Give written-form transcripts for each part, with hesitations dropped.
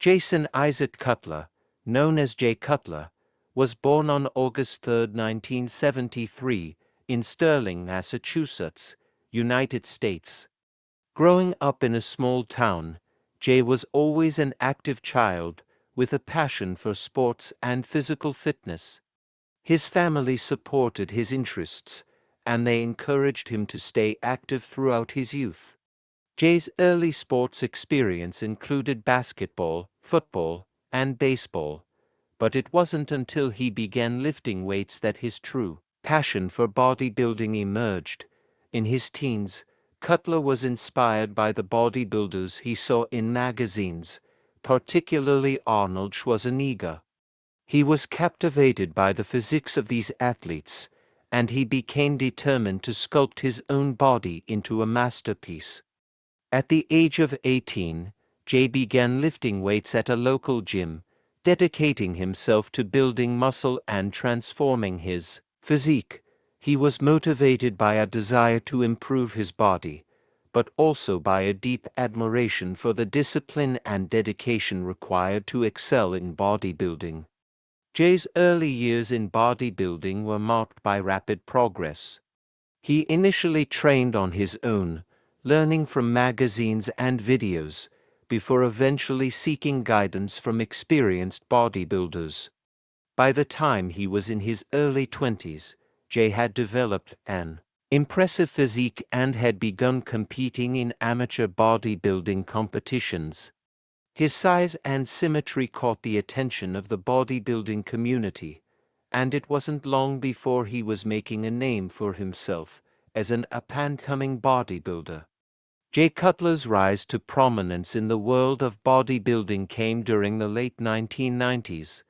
Jason Isaac Cutler, known as Jay Cutler, was born on August 3, 1973, in Sterling, Massachusetts, United States. Growing up in a small town, Jay was always an active child with a passion for sports and physical fitness. His family supported his interests, and they encouraged him to stay active throughout his youth. Jay's early sports experience included basketball, football, and baseball, but it wasn't until he began lifting weights that his true passion for bodybuilding emerged. In his teens, Cutler was inspired by the bodybuilders he saw in magazines, particularly Arnold Schwarzenegger. He was captivated by the physiques of these athletes, and he became determined to sculpt his own body into a masterpiece. At the age of 18, Jay began lifting weights at a local gym, dedicating himself to building muscle and transforming his physique. He was motivated by a desire to improve his body, but also by a deep admiration for the discipline and dedication required to excel in bodybuilding. Jay's early years in bodybuilding were marked by rapid progress. He initially trained on his own, learning from magazines and videos, before eventually seeking guidance from experienced bodybuilders. By the time he was in his early 20s, Jay had developed an impressive physique and had begun competing in amateur bodybuilding competitions. His size and symmetry caught the attention of the bodybuilding community, and it wasn't long before he was making a name for himself as an up-and-coming bodybuilder. Jay Cutler's rise to prominence in the world of bodybuilding came during the late 1990s.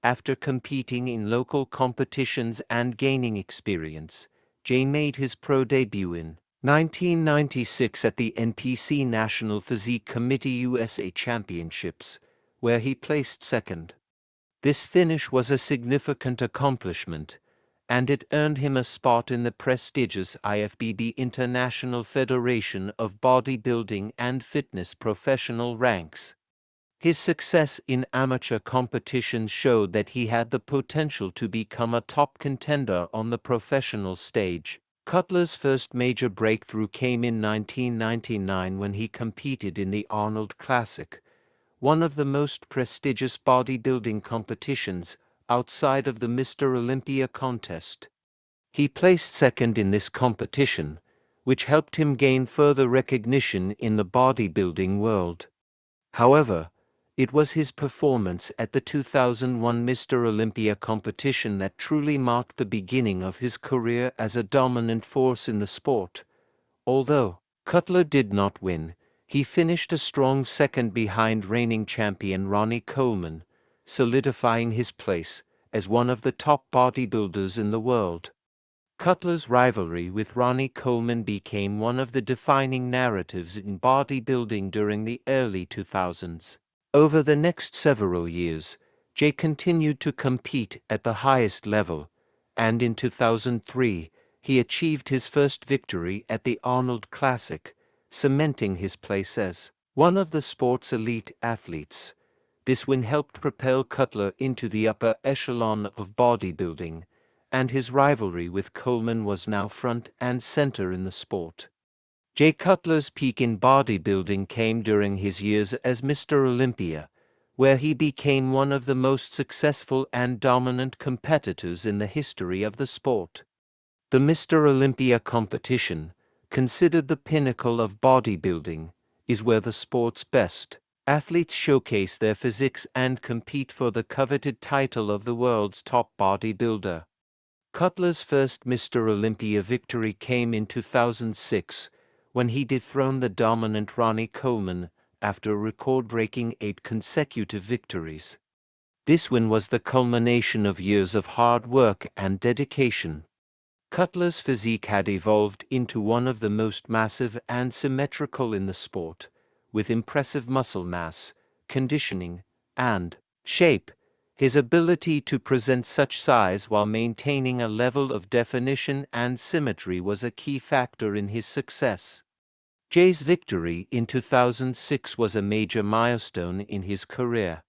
After competing in local competitions and gaining experience, Jay made his pro debut in 1996 at the NPC National Physique Committee USA Championships, where he placed second. This finish was a significant accomplishment, and it earned him a spot in the prestigious IFBB International Federation of Bodybuilding and Fitness professional ranks. His success in amateur competitions showed that he had the potential to become a top contender on the professional stage. Cutler's first major breakthrough came in 1999 when he competed in the Arnold Classic, one of the most prestigious bodybuilding competitions outside of the Mr. Olympia contest. He placed second in this competition, which helped him gain further recognition in the bodybuilding world. However, it was his performance at the 2001 Mr. Olympia competition that truly marked the beginning of his career as a dominant force in the sport. Although Cutler did not win, he finished a strong second behind reigning champion Ronnie Coleman, solidifying his place as one of the top bodybuilders in the world. Cutler's rivalry with Ronnie Coleman became one of the defining narratives in bodybuilding during the early 2000s. Over the next several years, Jay continued to compete at the highest level, and in 2003, he achieved his first victory at the Arnold Classic, cementing his place as one of the sport's elite athletes. This win helped propel Cutler into the upper echelon of bodybuilding, and his rivalry with Coleman was now front and center in the sport. Jay Cutler's peak in bodybuilding came during his years as Mr. Olympia, where he became one of the most successful and dominant competitors in the history of the sport. The Mr. Olympia competition, considered the pinnacle of bodybuilding, is where the sport's best athletes showcase their physiques and compete for the coveted title of the world's top bodybuilder. Cutler's first Mr. Olympia victory came in 2006, when he dethroned the dominant Ronnie Coleman after a record-breaking 8 consecutive victories. This win was the culmination of years of hard work and dedication. Cutler's physique had evolved into one of the most massive and symmetrical in the sport, with impressive muscle mass, conditioning, and shape. His ability to present such size while maintaining a level of definition and symmetry was a key factor in his success. Jay's victory in 2006 was a major milestone in his career.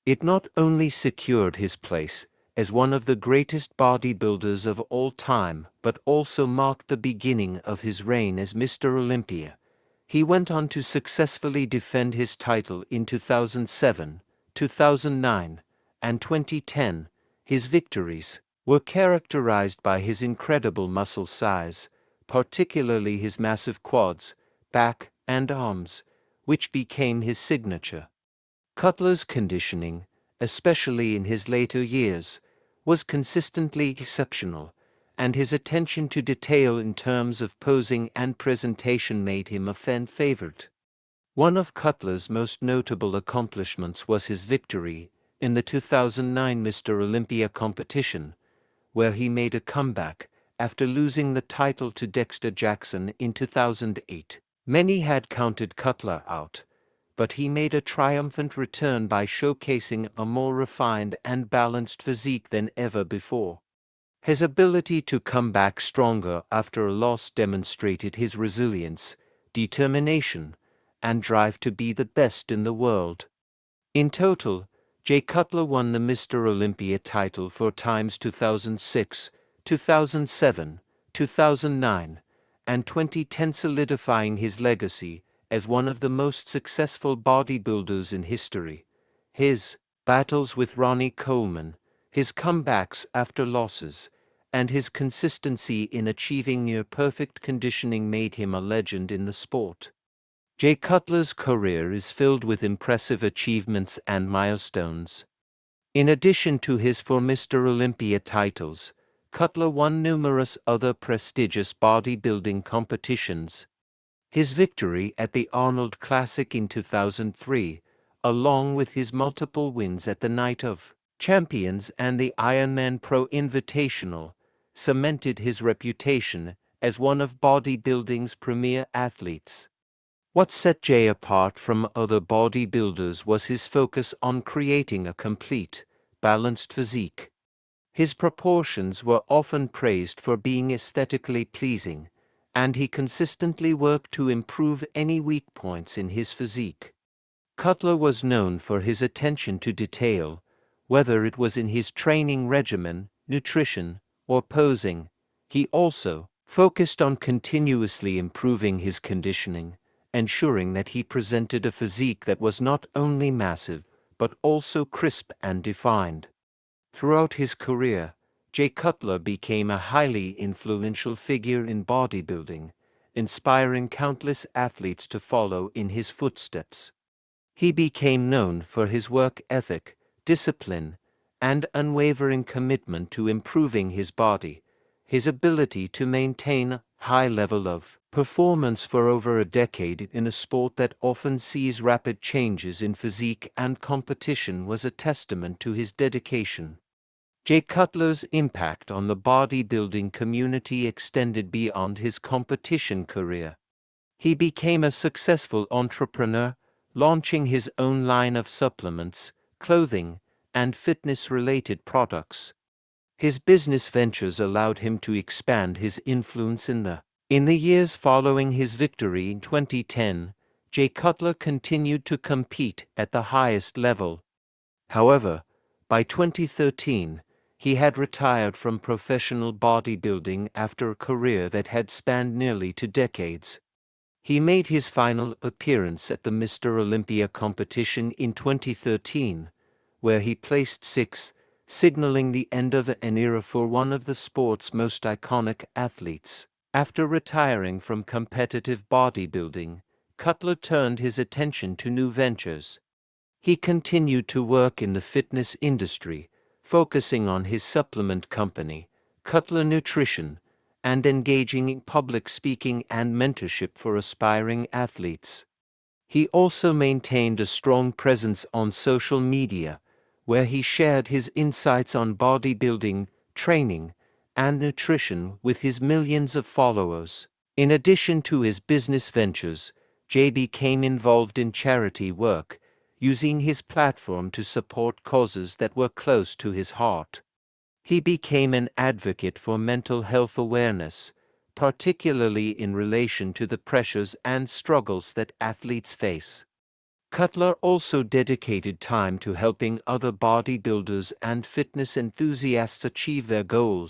It not only secured his place as one of the greatest bodybuilders of all time, but also marked the beginning of his reign as Mr. Olympia. He went on to successfully defend his title in 2007, 2009, and 2010. His victories were characterized by his incredible muscle size, particularly his massive quads, back, and arms, which became his signature. Cutler's conditioning, especially in his later years, was consistently exceptional, and his attention to detail in terms of posing and presentation made him a fan favorite. One of Cutler's most notable accomplishments was his victory in the 2009 Mr. Olympia competition, where he made a comeback after losing the title to Dexter Jackson in 2008. Many had counted Cutler out, but he made a triumphant return by showcasing a more refined and balanced physique than ever before. His ability to come back stronger after a loss demonstrated his resilience, determination, and drive to be the best in the world. In total, Jay Cutler won the Mr. Olympia title 4 times: 2006, 2007, 2009, and 2010, solidifying his legacy as one of the most successful bodybuilders in history. His battles with Ronnie Coleman, his comebacks after losses, and his consistency in achieving near-perfect conditioning made him a legend in the sport. Jay Cutler's career is filled with impressive achievements and milestones. In addition to his 4 Mr. Olympia titles, Cutler won numerous other prestigious bodybuilding competitions. His victory at the Arnold Classic in 2003, along with his multiple wins at the Night of Champions and the Ironman Pro Invitational, cemented his reputation as one of bodybuilding's premier athletes. What set Jay apart from other bodybuilders was his focus on creating a complete, balanced physique. His proportions were often praised for being aesthetically pleasing, and he consistently worked to improve any weak points in his physique. Cutler was known for his attention to detail, whether it was in his training regimen, nutrition, or posing. He also focused on continuously improving his conditioning, ensuring that he presented a physique that was not only massive, but also crisp and defined. Throughout his career, Jay Cutler became a highly influential figure in bodybuilding, inspiring countless athletes to follow in his footsteps. He became known for his work ethic, discipline, and unwavering commitment to improving his body. His ability to maintain a high level of performance for over a decade in a sport that often sees rapid changes in physique and competition was a testament to his dedication. Jay Cutler's impact on the bodybuilding community extended beyond his competition career. He became a successful entrepreneur, launching his own line of supplements, clothing, and fitness-related products. His business ventures allowed him to expand his influence in the years following his victory in 2010. Jay Cutler continued to compete at the highest level. However, by 2013, he had retired from professional bodybuilding after a career that had spanned nearly 2 decades. He made his final appearance at the Mr. Olympia competition in 2013, where he placed 6th, signaling the end of an era for one of the sport's most iconic athletes. After retiring from competitive bodybuilding, Cutler turned his attention to new ventures. He continued to work in the fitness industry, focusing on his supplement company, Cutler Nutrition, and engaging in public speaking and mentorship for aspiring athletes. He also maintained a strong presence on social media, where he shared his insights on bodybuilding, training, and nutrition with his millions of followers. In addition to his business ventures, Jay became involved in charity work, using his platform to support causes that were close to his heart. He became an advocate for mental health awareness, particularly in relation to the pressures and struggles that athletes face. Cutler also dedicated time to helping other bodybuilders and fitness enthusiasts achieve their goals.